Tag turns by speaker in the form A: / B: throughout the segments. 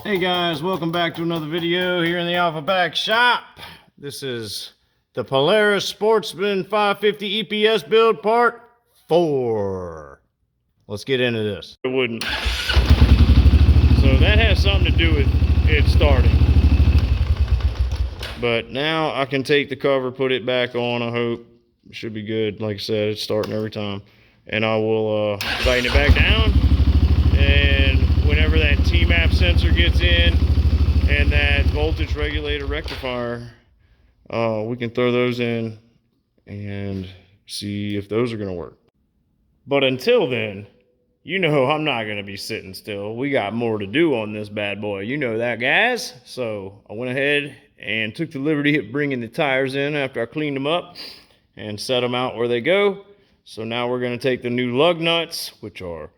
A: Hey guys, welcome back to another video here in the Alpha Pack shop. This is the Polaris Sportsman 550 EPS Build Part 4. Let's get into this. It wouldn't. So that has something to do with it starting. But now I can take the cover, put it back on, I hope. It should be good. Like I said, it's starting every time. And I will tighten it back down. And whenever that T-map sensor gets in and that voltage regulator rectifier, we can throw those in and see if those are going to work. But until then, you know I'm not going to be sitting still. We got more to do on this bad boy. You know that, guys. So I went ahead and took the liberty of bringing the tires in after I cleaned them up and set them out where they go. So now we're going to take the new lug nuts, which are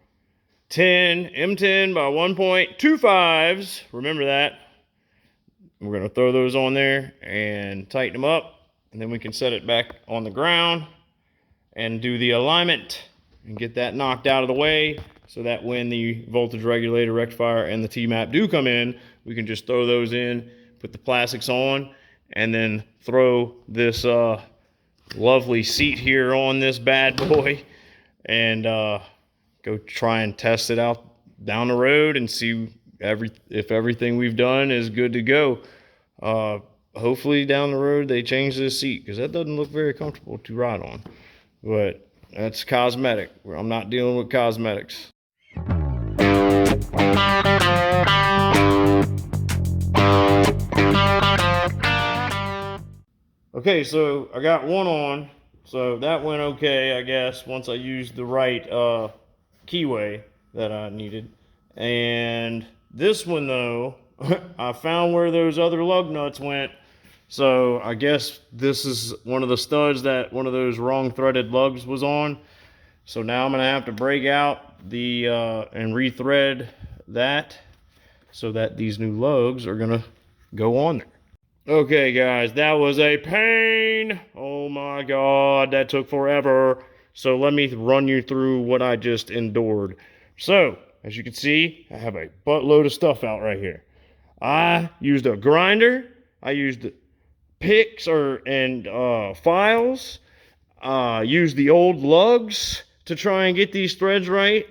A: M10 by 1.25s. Remember that. We're going to throw those on there and tighten them up. And then we can set it back on the ground and do the alignment and get that knocked out of the way so that when the voltage regulator, rectifier, and the T-map do come in, we can just throw those in, put the plastics on, and then throw this lovely seat here on this bad boy and go try and test it out down the road and see if everything we've done is good to go. Hopefully down the road they change this seat because that doesn't look very comfortable to ride on. But that's cosmetic. I'm not dealing with cosmetics. Okay, so I got one on. So that went okay, I guess, once I used the right keyway that I needed. And this one, though, I found where those other lug nuts went. So I guess this is one of the studs that one of those wrong threaded lugs was on. So now I'm going to have to break out the and rethread that so that these new lugs are going to go on there. Okay, guys, that was a pain. Oh my God, that took forever. So let me run you through what I just endured. So, as you can see, I have a buttload of stuff out right here. I used a grinder. I used picks and files. Used the old lugs to try and get these threads right.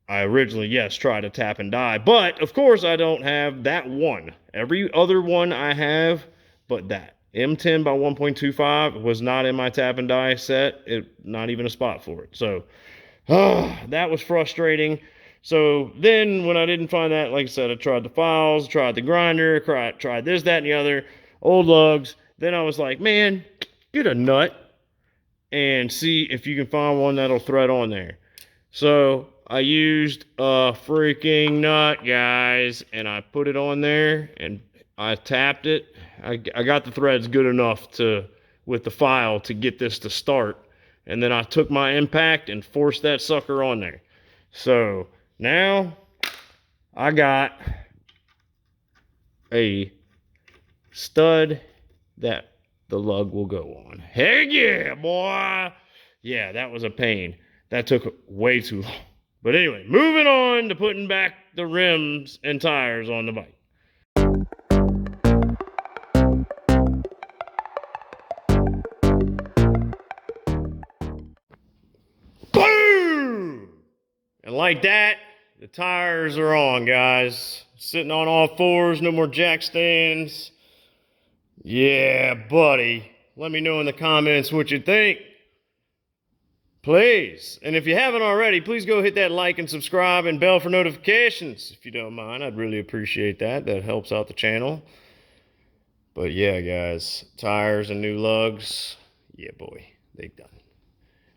A: I originally, yes, tried to tap and die, but of course I don't have that one. Every other one I have, but that M10 by 1.25 was not in my tap and die set. Not even a spot for it. So that was frustrating. So then when I didn't find that, like I said, I tried the files, tried the grinder, tried this, that, and the other, old lugs. Then I was like, man, get a nut and see if you can find one that'll thread on there. So I used a freaking nut, guys, and I put it on there and I tapped it. I got the threads good enough with the file to get this to start. And then I took my impact and forced that sucker on there. So now I got a stud that the lug will go on. Heck yeah, boy. Yeah, that was a pain. That took way too long. But anyway, moving on to putting back the rims and tires on the bike. Boom! And like that, the tires are on, guys. Sitting on all fours, no more jack stands. Yeah, buddy. Let me know in the comments what you think. Please. And if you haven't already, please go hit that like and subscribe and bell for notifications. If you don't mind, I'd really appreciate that. That helps out the channel. But yeah, guys, tires and new lugs. Yeah, boy, they done.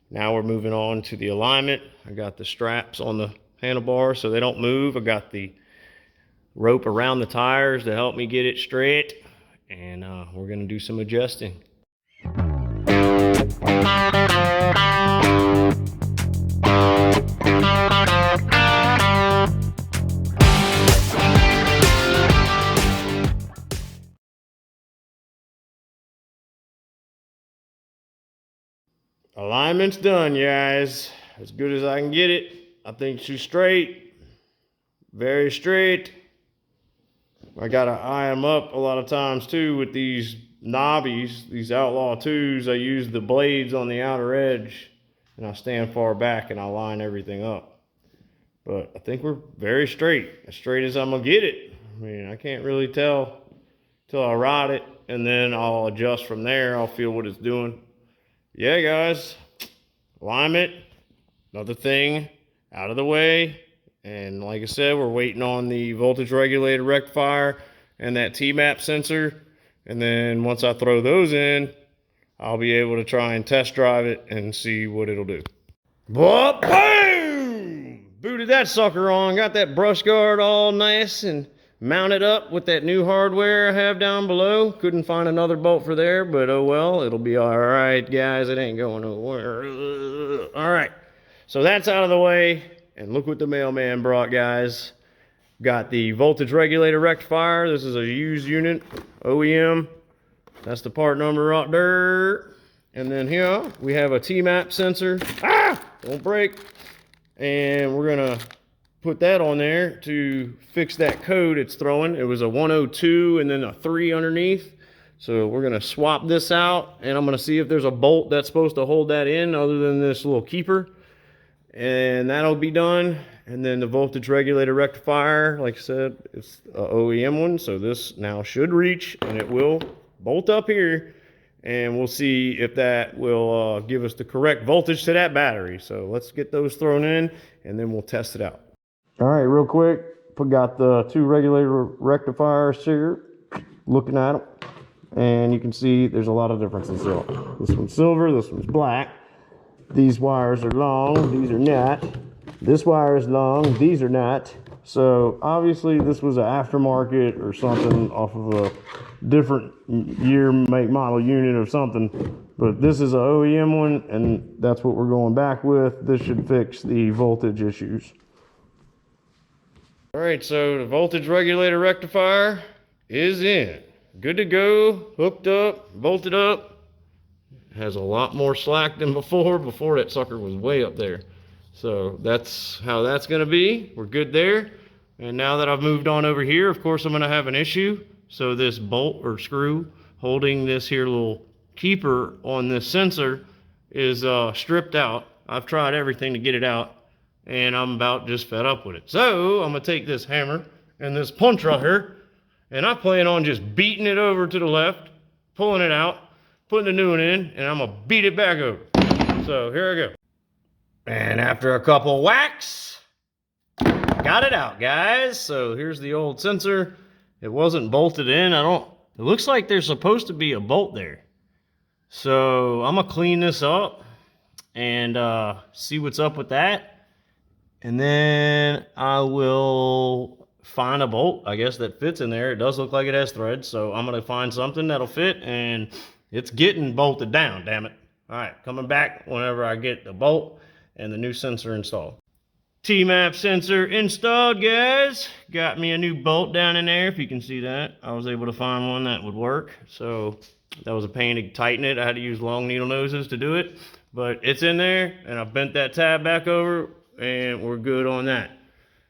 A: Now we're moving on to the alignment. I got the straps on the handlebar so they don't move. I got the rope around the tires to help me get it straight. And we're going to do some adjusting. Alignment's done, guys. As good as I can get it. I think she's straight. Very straight. I gotta eye them up a lot of times too with these knobbies, these Outlaw 2s. I use the blades on the outer edge, and I stand far back and I line everything up. But I think we're very straight, as straight as I'm gonna get it. I mean, I can't really tell till I ride it, and then I'll adjust from there. I'll feel what it's doing. Yeah, guys, alignment, another thing out of the way. And like I said, we're waiting on the voltage regulator rectifier and that T-map sensor. And then once I throw those in, I'll be able to try and test drive it and see what it'll do. But boom! Booted that sucker on, got that brush guard all nice and mounted up with that new hardware I have down below. Couldn't find another bolt for there, but oh well, it'll be all right, guys. It ain't going nowhere. All right, so that's out of the way. And look what the mailman brought, guys. Got the voltage regulator rectifier. This is a used unit, OEM. That's the part number right there. And then here we have a T-map sensor. Ah, don't break. And we're gonna put that on there to fix that code it's throwing. It was a 102 and then a 3 underneath. So we're gonna swap this out, and I'm gonna see if there's a bolt that's supposed to hold that in other than this little keeper. And that'll be done. And then the voltage regulator rectifier, like I said, it's an OEM one, so this now should reach, and it will bolt up here, and we'll see if that will give us the correct voltage to that battery. So let's get those thrown in, and then we'll test it out. All right, real quick, got the 2 regulator rectifiers here, looking at them, and you can see there's a lot of differences here. This one's silver, this one's black. These wires are long, these are not. This wire is long, these are not. So obviously this was an aftermarket or something off of a different year, make, model unit or something. But this is an OEM one, and that's what we're going back with. This should fix the voltage issues. All right, so the voltage regulator rectifier is in. Good to go, hooked up, bolted up. Has a lot more slack than before. Before, that sucker was way up there. So that's how that's gonna be. We're good there. And now that I've moved on over here, of course I'm gonna have an issue. So this bolt or screw holding this here little keeper on this sensor is stripped out. I've tried everything to get it out, and I'm about just fed up with it. So I'm gonna take this hammer and this punch right here, and I plan on just beating it over to the left, pulling it out, putting the new one in, and I'm gonna beat it back over. So here I go. And after a couple whacks, got it out, guys. So here's the old sensor. It wasn't bolted in. It looks like there's supposed to be a bolt there. So I'm gonna clean this up and see what's up with that. And then I will find a bolt, I guess, that fits in there. It does look like it has threads, so I'm gonna find something that'll fit, and it's getting bolted down, damn it. All right, coming back whenever I get the bolt and the new sensor installed. T-map sensor installed, guys. Got me a new bolt down in there, if you can see that. I was able to find one that would work. So that was a pain to tighten it. I had to use long needle noses to do it, but it's in there, and I bent that tab back over, and we're good on that.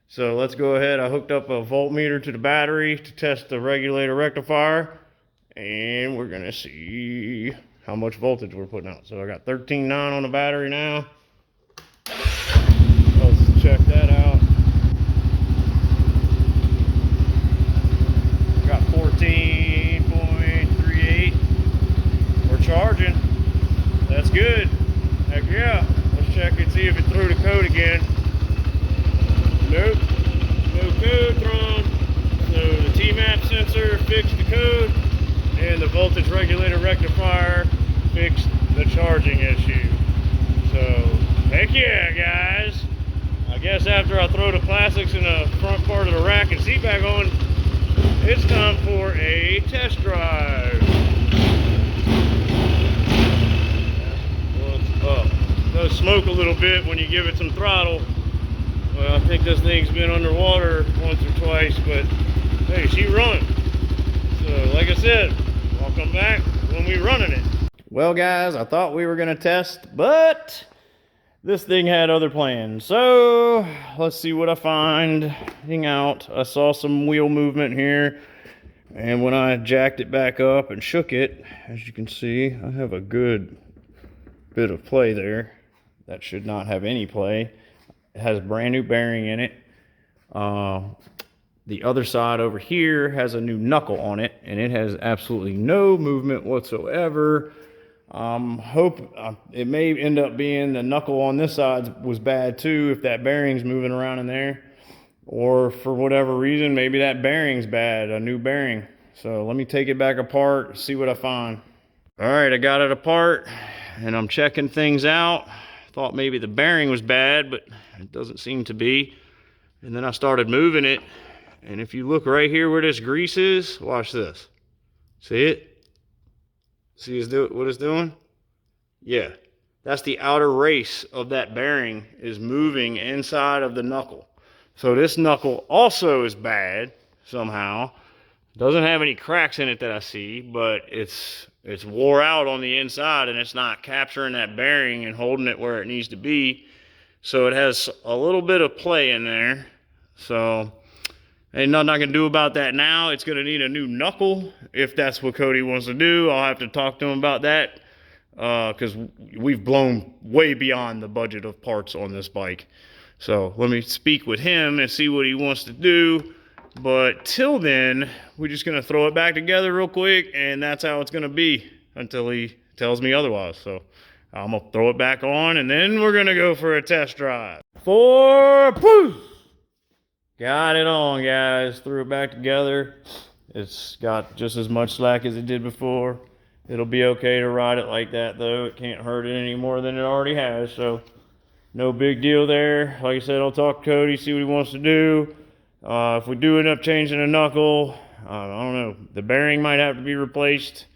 A: So let's go ahead. I hooked up a voltmeter to the battery to test the regulator rectifier, and we're gonna see how much voltage we're putting out. So I got 13.9 on the battery now. Let's check that out. Got 14.38. We're charging. That's good. Heck yeah. Let's check and see if it threw the code again. Nope. No code thrown. So the T-map sensor fixed the code, and the voltage regulator rectifier fixed the charging issue. So, heck yeah, guys. I guess after I throw the plastics in the front part of the rack and seat back on, it's time for a test drive. Well, it's up. It does smoke a little bit when you give it some throttle. Well, I think this thing's been underwater once or twice, but hey, she runs. So, like I said, I'll come back when we're running it. Well, guys, I thought we were going to test, but this thing had other plans. So let's see what I find. Hang out. I saw some wheel movement here. And when I jacked it back up and shook it, as you can see, I have a good bit of play there. That should not have any play. It has a brand new bearing in it. The other side over here has a new knuckle on it, and it has absolutely no movement whatsoever. It may end up being the knuckle on this side was bad too, if that bearing's moving around in there. Or for whatever reason, maybe that bearing's bad, a new bearing. So let me take it back apart, see what I find. All right, I got it apart, and I'm checking things out. Thought maybe the bearing was bad, but it doesn't seem to be. And then I started moving it, and if you look right here where this grease is, watch this. See it? See what it's doing? Yeah, that's the outer race of that bearing is moving inside of the knuckle. So this knuckle also is bad somehow. Doesn't have any cracks in it that I see, but it's wore out on the inside, and it's not capturing that bearing and holding it where it needs to be. So it has a little bit of play in there. So ain't nothing I can do about that now. It's gonna need a new knuckle if that's what Cody wants to do. I'll have to talk to him about that because we've blown way beyond the budget of parts on this bike. So let me speak with him and see what he wants to do. But till then, we're just going to throw it back together real quick, and that's how it's going to be until he tells me otherwise. So I'm going to throw it back on, and then we're going to go for a test drive. Poof! Got it on, guys. Threw it back together. It's got just as much slack as it did before. It'll be okay to ride it like that, though. It can't hurt it any more than it already has, so no big deal there. Like I said, I'll talk to Cody, see what he wants to do. If we do end up changing a knuckle, I don't know. The bearing might have to be replaced,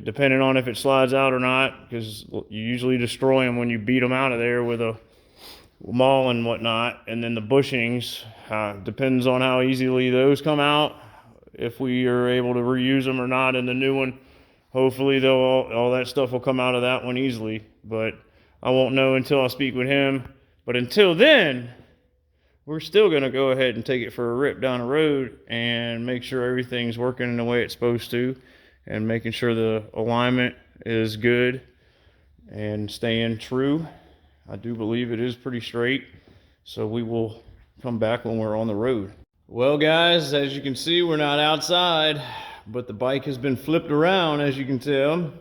A: depending on if it slides out or not, because you usually destroy them when you beat them out of there with a maul and whatnot. And then the bushings, depends on how easily those come out, if we are able to reuse them or not in the new one. Hopefully, though, all that stuff will come out of that one easily, but I won't know until I speak with him. But until then, we're still going to go ahead and take it for a rip down the road and make sure everything's working the way it's supposed to, and making sure the alignment is good and staying true. I do believe it is pretty straight, so we will come back when we're on the road. Well, guys, as you can see, we're not outside, but the bike has been flipped around, as you can tell.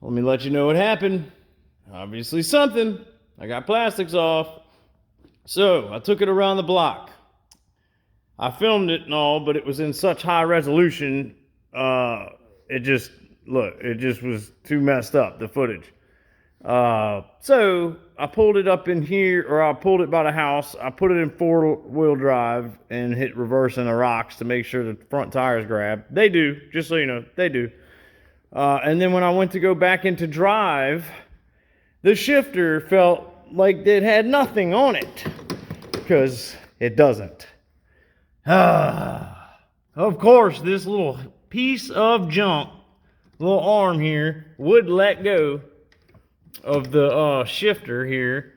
A: Let me let you know what happened. Obviously something. I got plastics off. So I took it around the block. I filmed it and all, but it was in such high resolution. It just was too messed up, the footage. So I pulled it up in here, or I pulled it by the house. I put it in 4-wheel drive and hit reverse in the rocks to make sure the front tires grab. They do, just so you know, they do. And then when I went to go back into drive, the shifter felt like it had nothing on it, because it doesn't. Of course, this little piece of junk, little arm here, would let go of the shifter here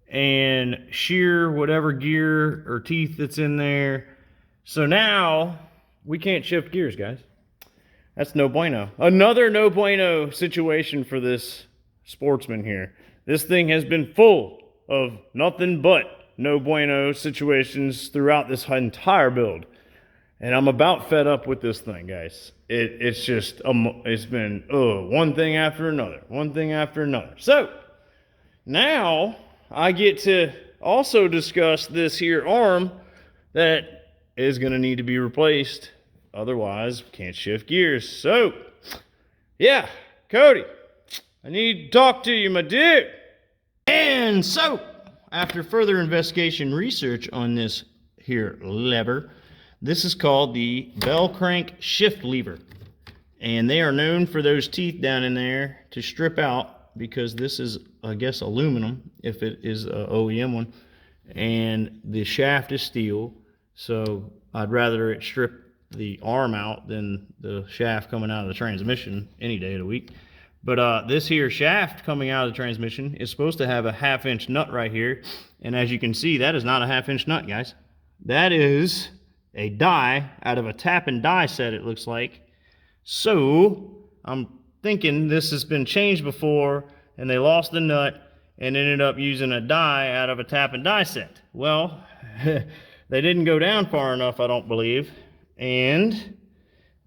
A: and shear whatever gear or teeth that's in there. So now we can't shift gears, guys. That's no bueno. Another no bueno situation for this Sportsman here. This thing has been full of nothing but no bueno situations throughout this entire build. And I'm about fed up with this thing, guys. It's just, it's been one thing after another, one thing after another. So now I get to also discuss this here arm that is going to need to be replaced. Otherwise, can't shift gears. So, yeah, Cody, I need to talk to you, my dude. And so, after further investigation research on this here lever, this is called the bell crank shift lever. And they are known for those teeth down in there to strip out, because this is, I guess, aluminum, if it is an OEM one. And the shaft is steel, so I'd rather it strip the arm out than the shaft coming out of the transmission any day of the week. But this here shaft coming out of the transmission is supposed to have a 1/2-inch nut right here. And as you can see, that is not a 1/2-inch nut, guys. That is a die out of a tap and die set, it looks like. So I'm thinking this has been changed before and they lost the nut and ended up using a die out of a tap and die set. Well, they didn't go down far enough, I don't believe, and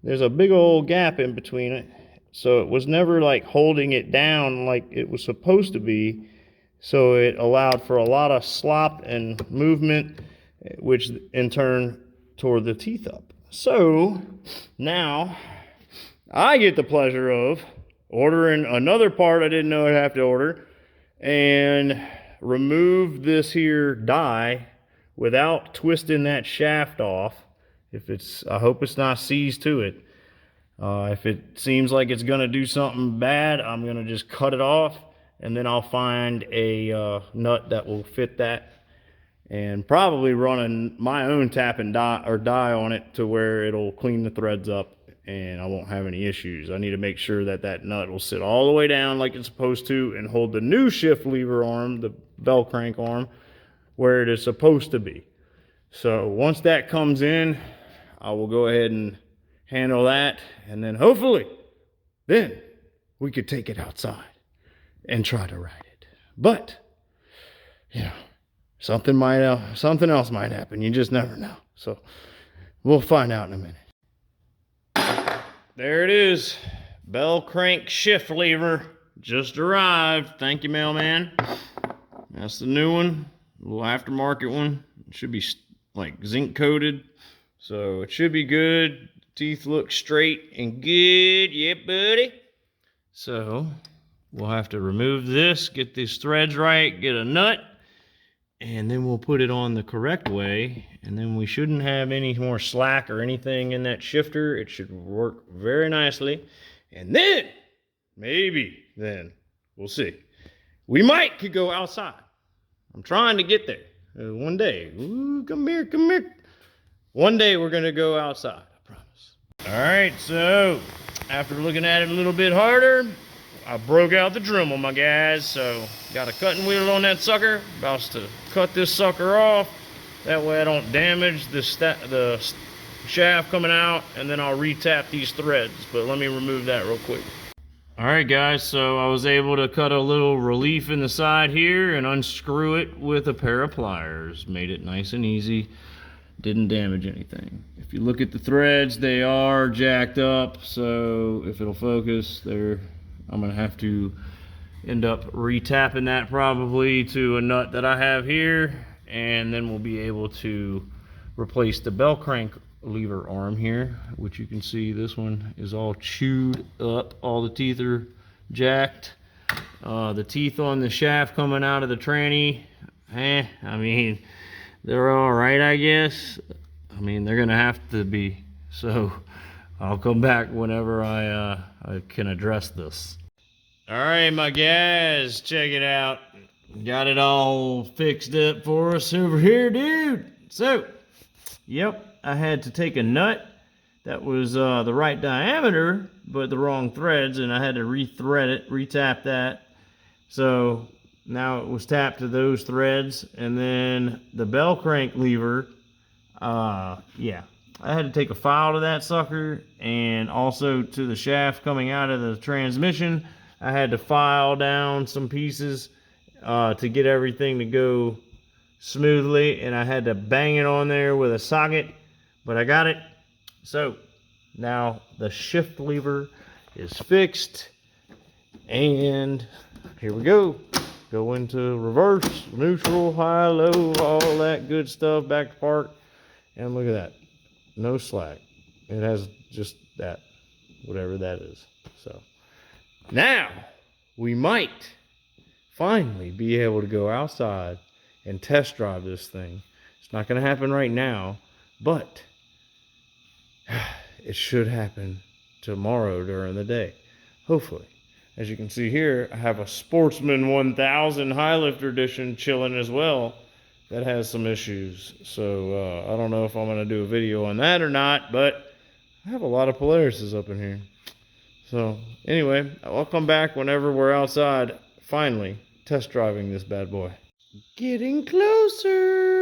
A: there's a big old gap in between it, so it was never like holding it down like it was supposed to be, so it allowed for a lot of slop and movement, which in turn tore the teeth up. So now I get the pleasure of ordering another part I didn't know I'd have to order and remove this here die without twisting that shaft off. I hope it's not seized to it. If it seems like it's gonna do something bad, I'm gonna just cut it off, and then I'll find a nut that will fit that, and probably run my own tap and die or die on it to where it'll clean the threads up and I won't have any issues. I need to make sure that that nut will sit all the way down like it's supposed to and hold the new shift lever arm, the bell crank arm, where it is supposed to be. So once that comes in, I will go ahead and handle that, and then hopefully then we could take it outside and try to ride it. But you know, something else might happen. You just never know. So we'll find out in a minute. There it is. Bell crank shift lever just arrived. Thank you, mailman. That's the new one, a little aftermarket one. It should be like zinc coated, so it should be good. Teeth look straight and good. Yep, buddy. So we'll have to remove this, get these threads right, get a nut, and then we'll put it on the correct way, and then we shouldn't have any more slack or anything in that shifter. It should work very nicely, and then maybe then we'll see. We could go outside. I'm trying to get there one day. Ooh, come here. One day we're gonna go outside, I promise. All right, so after looking at it a little bit harder, I broke out the Dremel, my guys. So got a cutting wheel on that sucker. About to cut this sucker off. That way I don't damage the shaft coming out, and then I'll retap these threads. But let me remove that real quick. All right, guys, so I was able to cut a little relief in the side here and unscrew it with a pair of pliers. Made it nice and easy. Didn't damage anything. If you look at the threads, they are jacked up, so if it'll focus, I'm gonna have to end up retapping that probably to a nut that I have here, and then we'll be able to replace the bell crank lever arm here, which you can see this one is all chewed up. All the teeth are jacked. The teeth on the shaft coming out of the tranny, I mean, they're all right, I guess. I mean, they're gonna have to be, so I'll come back whenever I can address this. All right, my guys, check it out. Got it all fixed up for us over here, dude. So, yep, I had to take a nut that was the right diameter, but the wrong threads, and I had to rethread it, retap that. So now it was tapped to those threads, and then the bell crank lever, yeah, I had to take a file to that sucker, and also to the shaft coming out of the transmission. I had to file down some pieces to get everything to go smoothly, and I had to bang it on there with a socket, but I got it. So now the shift lever is fixed, and here we go. Go into reverse, neutral, high, low, all that good stuff, back to park, and look at that. No slack. It has just that, whatever that is. So now we might finally be able to go outside and test drive this thing. It's not going to happen right now, but it should happen tomorrow during the day, hopefully. As you can see here, I have a Sportsman 1000 High Lifter Edition chilling as well that has some issues. So I don't know if I'm going to do a video on that or not, but I have a lot of Polarises up in here. So anyway, I'll come back whenever we're outside, finally test driving this bad boy. Getting closer.